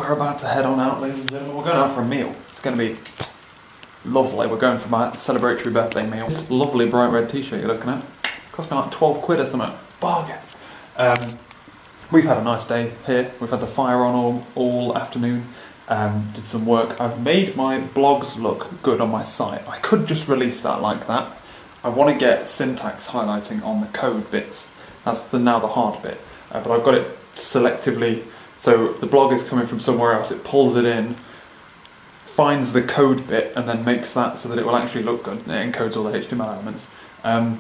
are about to head on out, ladies and gentlemen. We're going out for a meal. It's going to be lovely. We're going for my celebratory birthday meal. This lovely bright red t-shirt you're looking at. Cost me like 12 quid or something. Bargain. We've had a nice day here. We've had the fire on all afternoon. Did some work. I've made my blogs look good on my site. I could just release that like that. I want to get syntax highlighting on the code bits. That's now the hard bit. But I've got it selectively, so the blog is coming from somewhere else. It pulls it in, finds the code bit, and then makes that so that it will actually look good. It encodes all the HTML elements. And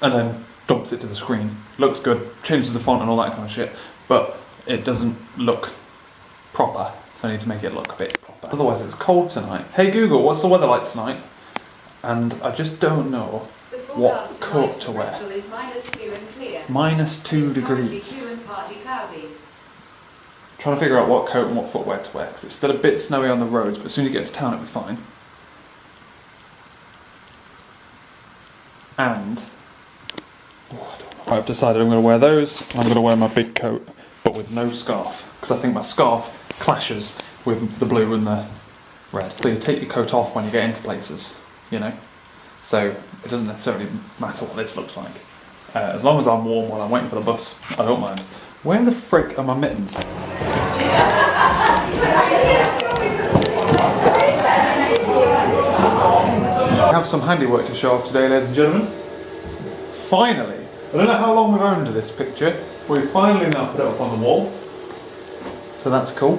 then dumps it to the screen. Looks good, changes the font and all that kind of shit, but it doesn't look proper, so I need to make it look a bit proper. Otherwise it's cold tonight. Hey Google, what's the weather like tonight? And I just don't know what coat to wear. -2 degrees. Trying to figure out what coat and what footwear to wear, because it's still a bit snowy on the roads, but as soon as you get to town it'll be fine. And I've decided I'm going to wear those. I'm going to wear my big coat, but with no scarf, because I think my scarf clashes with the blue and the red. So you take your coat off when you get into places, you know? So it doesn't necessarily matter what this looks like. As long as I'm warm while I'm waiting for the bus, I don't mind. Where the frick are my mittens? I have some handiwork to show off today, ladies and gentlemen. Finally! I don't know how long we've owned this picture. We've finally now put it up on the wall. So that's cool.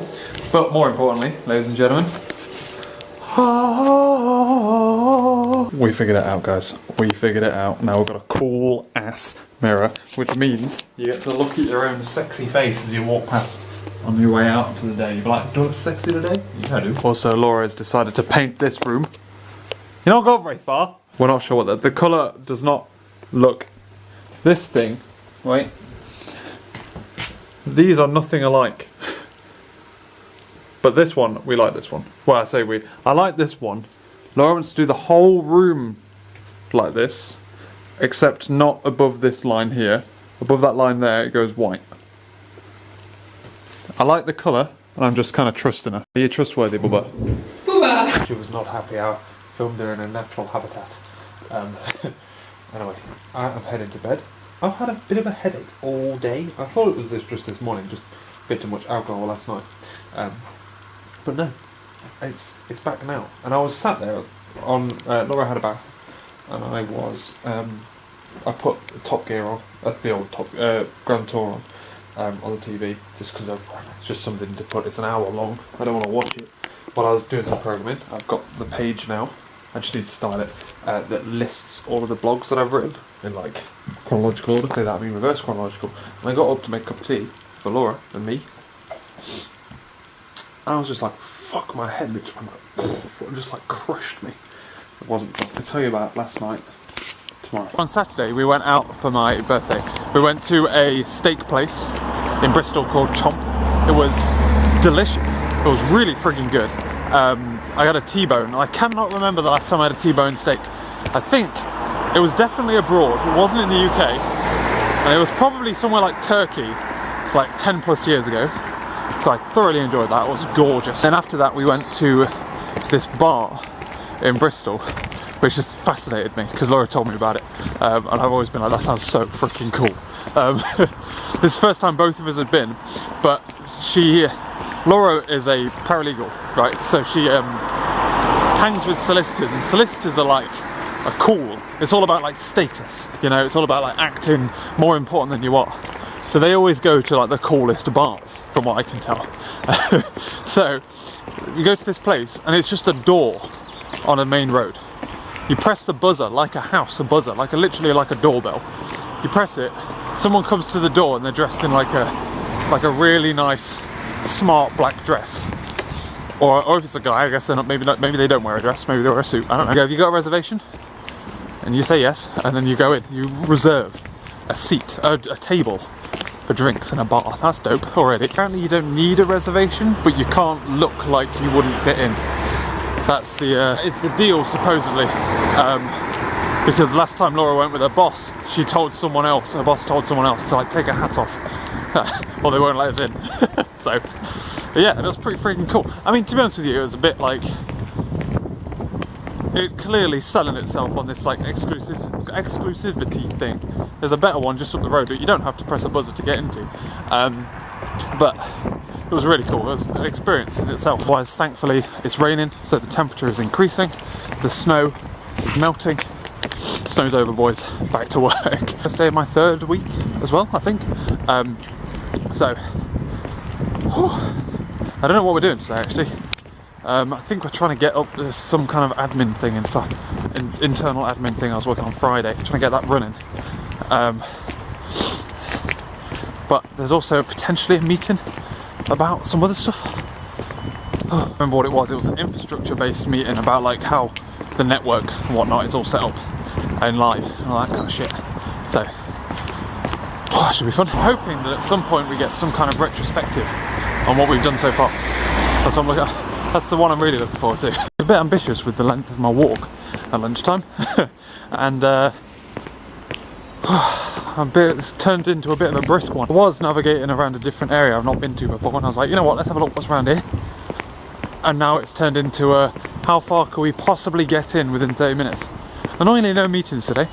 But more importantly, ladies and gentlemen, we figured it out, guys. We figured it out. Now we've got a cool ass mirror, which means you get to look at your own sexy face as you walk past on your way out to the day. You'll be like, do I look sexy today? Yeah, I do. Also, Laura has decided to paint this room. You're not going very far. We're not sure what the colour does not look. This thing, wait. These are nothing alike. But this one, we like this one. Well, I say we. I like this one. Laura wants to do the whole room like this, except not above this line here. Above that line there, it goes white. I like the colour, and I'm just kind of trusting her. Are you trustworthy, Bubba? Bubba! She was not happy. I filmed her in a natural habitat. Anyway, I'm heading to bed. I've had a bit of a headache all day. I thought it was just this morning, just a bit too much alcohol last night. But no, it's back now. And I was sat there on, Laura had a bath, and I was, I put Top Gear on, the old Grand Tour on the TV, just because it's just something to put. It's an hour long. I don't want to watch it. While I was doing some programming, I've got the page now. I just need to style it, that lists all of the blogs that I've written in like chronological order. Say that, I mean reverse chronological. And I got up to make a cup of tea for Laura and me. And I was just like, fuck, my head just went like, just like crushed me. It wasn't fun. I'll tell you about last night, tomorrow. On Saturday we went out for my birthday. We went to a steak place in Bristol called Chomp. It was delicious. It was really frigging good. I got a T-bone. I cannot remember the last time I had a T-bone steak. I think it was definitely abroad. It wasn't in the UK. And it was probably somewhere like Turkey, like 10 plus years ago. So I thoroughly enjoyed that. It was gorgeous. Then after that we went to this bar in Bristol, which just fascinated me because Laura told me about it. And I've always been like, that sounds so freaking cool. This is the first time both of us had been, but Laura is a paralegal, right? So she hangs with solicitors, and solicitors are cool. It's all about like status, you know. It's all about like acting more important than you are. So they always go to like the coolest bars, from what I can tell. So you go to this place, and it's just a door on a main road. You press the buzzer like a house, literally like a doorbell. You press it. Someone comes to the door, and they're dressed in like a really nice, smart black dress. Or if it's a guy, I guess they're not. Maybe they don't wear a dress. Maybe they wear a suit. I don't know. Have you got a reservation? And you say yes, and then you go in. You reserve a seat, a table for drinks in a bar. That's dope already. Apparently you don't need a reservation, but you can't look like you wouldn't fit in. That's it's the deal supposedly. Because last time Laura went with her boss, her boss told someone else to like take her hat off, or they won't let us in. So But yeah, it was pretty freaking cool. I mean, to be honest with you, it was a bit like, it clearly selling itself on this like exclusivity thing. There's a better one just up the road that you don't have to press a buzzer to get into. But it was really cool. It was an experience in itself. Otherwise, thankfully, it's raining, so the temperature is increasing. The snow is melting. Snow's over, boys. Back to work. First day of my 3rd week as well, I think. So, I don't know what we're doing today, actually. I think we're trying to get up some kind of admin thing inside, internal admin thing I was working on Friday, trying to get that running. But there's also potentially a meeting about some other stuff. I remember what it was. It was an infrastructure-based meeting about like how the network and whatnot is all set up and live and all that kind of shit. So, it should be fun. I'm hoping that at some point we get some kind of retrospective on what we've done so far. That's what I'm looking at. That's the one I'm really looking forward to. I'm a bit ambitious with the length of my walk at lunchtime, and it's turned into a bit of a brisk one. I was navigating around a different area I've not been to before, and I was like, you know what, let's have a look what's around here. And now it's turned into a, how far can we possibly get in within 30 minutes? Annoyingly, no meetings today,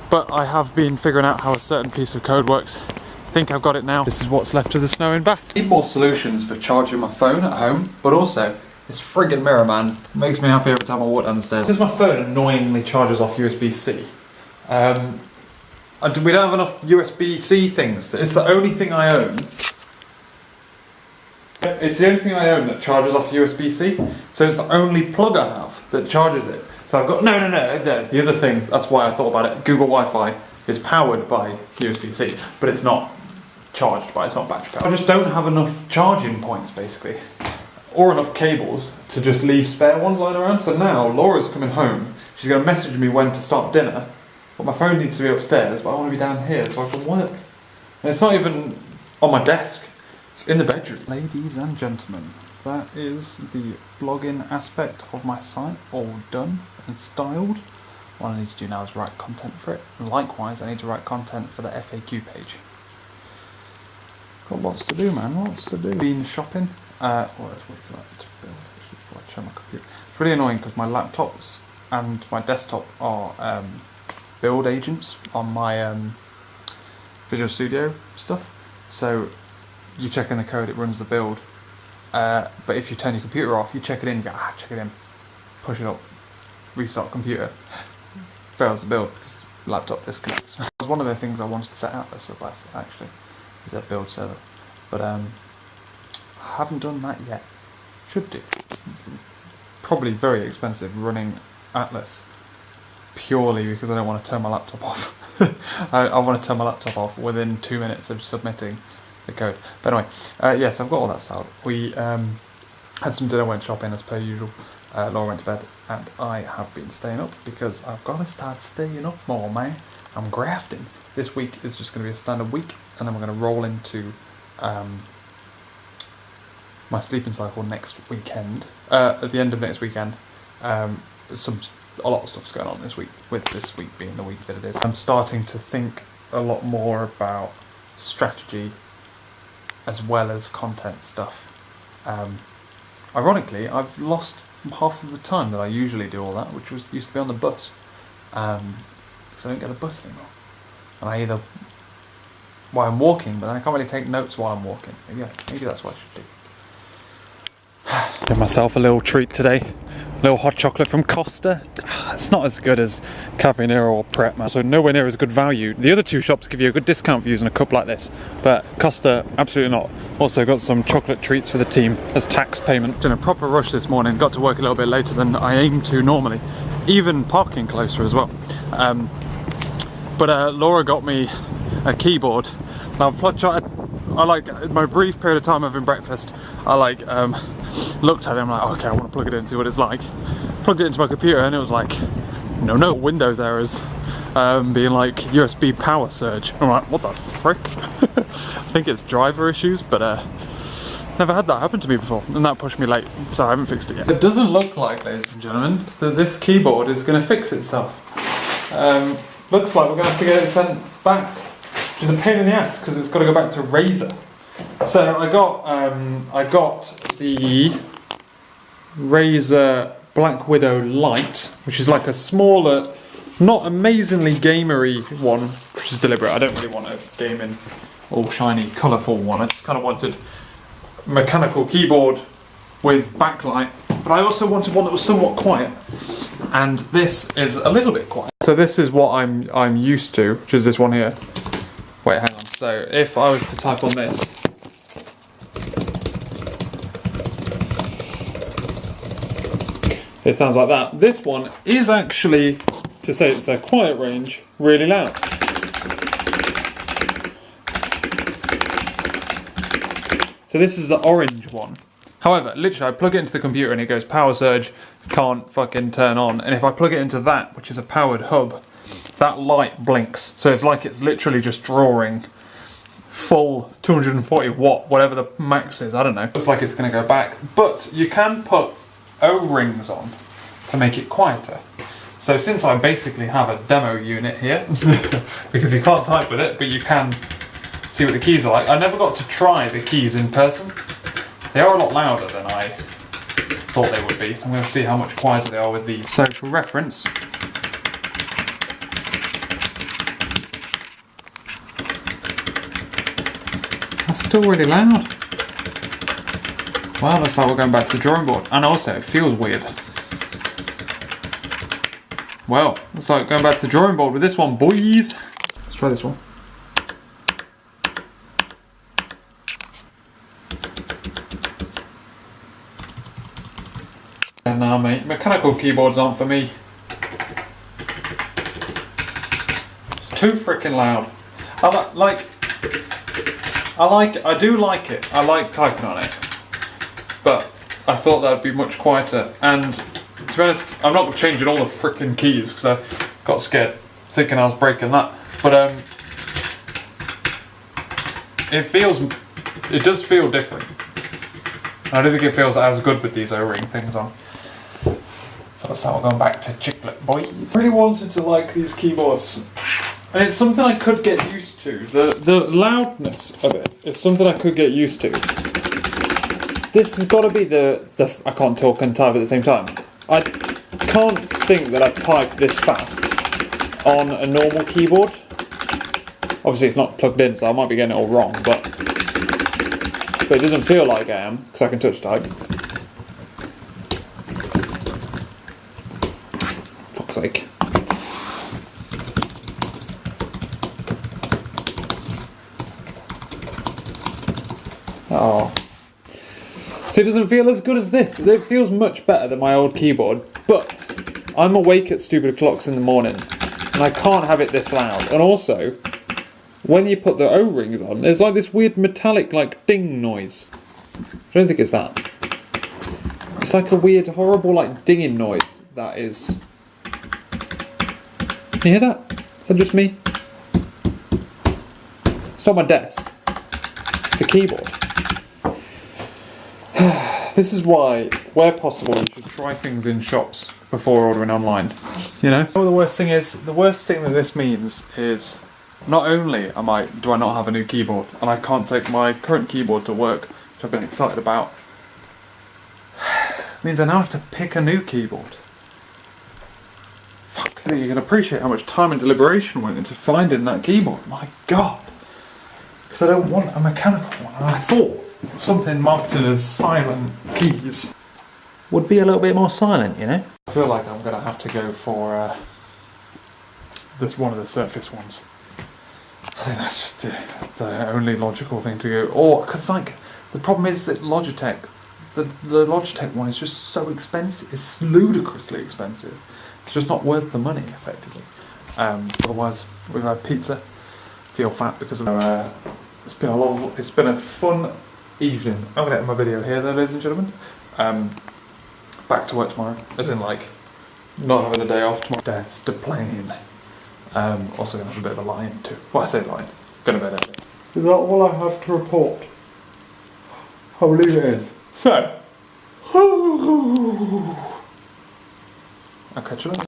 but I have been figuring out how a certain piece of code works. I think I've got it now. This is what's left of the snow in Bath. I need more solutions for charging my phone at home, but also this friggin' mirror, man, makes me happy every time I walk down the stairs. Because my phone annoyingly charges off USB-C. We don't have enough USB-C things. It's the only thing I own. It's the only thing I own that charges off USB-C. So it's the only plug I have that charges it. So I've got, no. The other thing, that's why I thought about it, Google Wi-Fi is powered by USB-C, but it's not charged by, it's not battery powered. I just don't have enough charging points, basically. Or enough cables to just leave spare ones lying around. So now Laura's coming home. She's going to message me when to start dinner. But my phone needs to be upstairs, but I want to be down here so I can work. And it's not even on my desk. It's in the bedroom. Ladies and gentlemen, that is the blogging aspect of my site all done and styled. What I need to do now is write content for it. And likewise, I need to write content for the FAQ page. Got lots to do, man, lots to do. Been shopping. Let's wait for that to build actually before I turn my computer. It's really annoying because my laptops and my desktop are build agents on my Visual Studio stuff. So you check in the code, it runs the build. But if you turn your computer off, you check it in, you go, check it in, push it up, restart computer, fails the build because the laptop disconnects. It was one of the things I wanted to set out as actually, is a build server. But I haven't done that yet. Should do. Probably very expensive running Atlas, purely because I don't want to turn my laptop off. I want to turn my laptop off within 2 minutes of submitting the code. But anyway, yes, I've got all that styled. We had some dinner, went shopping as per usual. Laura went to bed, and I have been staying up because I've got to start staying up more, man. I'm grafting. This week is just going to be a standard week, and then we're going to roll into my sleeping cycle next weekend. At the end of next weekend, a lot of stuff's going on this week, with this week being the week that it is. I'm starting to think a lot more about strategy as well as content stuff. Ironically, I've lost half of the time that I usually do all that, which used to be on the bus. Because I don't get the bus anymore. And I'm walking, but then I can't really take notes while I'm walking. Maybe that's what I should do. Give myself a little treat today. A little hot chocolate from Costa. It's not as good as Cafe Nero or Pret, man. So nowhere near as good value. The other two shops give you a good discount for using a cup like this, but Costa, absolutely not. Also got some chocolate treats for the team as tax payment. In a proper rush this morning, got to work a little bit later than I aim to normally. Even parking closer as well. But Laura got me a keyboard. Now I like my brief period of time having breakfast. I looked at it. I'm like, okay, I want to plug it in, see what it's like. Plugged it into my computer, and it was like, no Windows errors, being like USB power surge. I'm like, what the frick? I think it's driver issues, but never had that happen to me before, and that pushed me late, so I haven't fixed it yet. It doesn't look like, ladies and gentlemen, that this keyboard is going to fix itself. Looks like we're going to have to get it sent back, which is a pain in the ass because it's got to go back to Razer. So I got the Razer Black Widow Lite, which is like a smaller, not amazingly gamery one, which is deliberate. I don't really want a gaming, all shiny, colourful one. I just kind of wanted a mechanical keyboard with backlight, but I also wanted one that was somewhat quiet. And this is a little bit quiet. So this is what I'm used to, which is this one here. Wait, hang on. So if I was to type on this, it sounds like that. This one is actually, to say it's their quiet range, really loud. So this is the orange one. However, literally I plug it into the computer and it goes power surge, can't fucking turn on. And if I plug it into that, which is a powered hub, that light blinks. So it's like it's literally just drawing full 240 watt, whatever the max is, I don't know. Looks like it's gonna go back. But you can put O-rings on to make it quieter. So since I basically have a demo unit here, because you can't type with it, but you can see what the keys are like. I never got to try the keys in person. They are a lot louder than I thought they would be, so I'm going to see how much quieter they are with these. So for reference, that's still really loud. Well, looks like we're going back to the drawing board. And also, it feels weird. Well, looks like going back to the drawing board with this one, boys. Let's try this one. And now, mate, mechanical keyboards aren't for me. It's too freaking loud. I do like it. I like typing on it. But I thought that would be much quieter. And to be honest, I'm not changing all the freaking keys because I got scared thinking I was breaking that. But it does feel different. I don't think it feels as good with these O-ring things on. So that's how we're going back to Chiclet boys. I really wanted to like these keyboards. And it's something I could get used to. The loudness of it is something I could get used to. This has got to be the I can't talk and type at the same time. I can't think that I type this fast on a normal keyboard. Obviously it's not plugged in, so I might be getting it all wrong, but it doesn't feel like I am, because I can touch type. Fuck's sake. Oh. So it doesn't feel as good as this. It feels much better than my old keyboard, but I'm awake at stupid o'clocks in the morning, and I can't have it this loud. And also, when you put the O-rings on, there's like this weird metallic like ding noise. I don't think it's that. It's like a weird, horrible like dinging noise that is... Can you hear that? Is that just me? It's not my desk. It's the keyboard. This is why, where possible, you should try things in shops before ordering online. You know? Well, the worst thing that this means is not only do I not have a new keyboard, and I can't take my current keyboard to work, which I've been excited about, it means I now have to pick a new keyboard. Fuck, you can appreciate how much time and deliberation went into finding that keyboard. My God. Because I don't want a mechanical one, and I thought something marketed as silent keys would be a little bit more silent, you know? I feel like I'm going to have to go for this one of the Surface ones. I think that's just the only logical thing to go. Or, because like, the problem is that Logitech, the Logitech one is just so expensive. It's ludicrously expensive. It's just not worth the money, effectively. Otherwise, we've had pizza. Feel fat because of it's been a fun evening. I'm going to end my video here though, ladies and gentlemen. Back to work tomorrow. As in like, not having a day off tomorrow. Dad's the plane. Also going to have a bit of a lie-in too. Well, I say lie-in. Going to bed early. Is that all I have to report? I believe it is. So, I'll catch you later.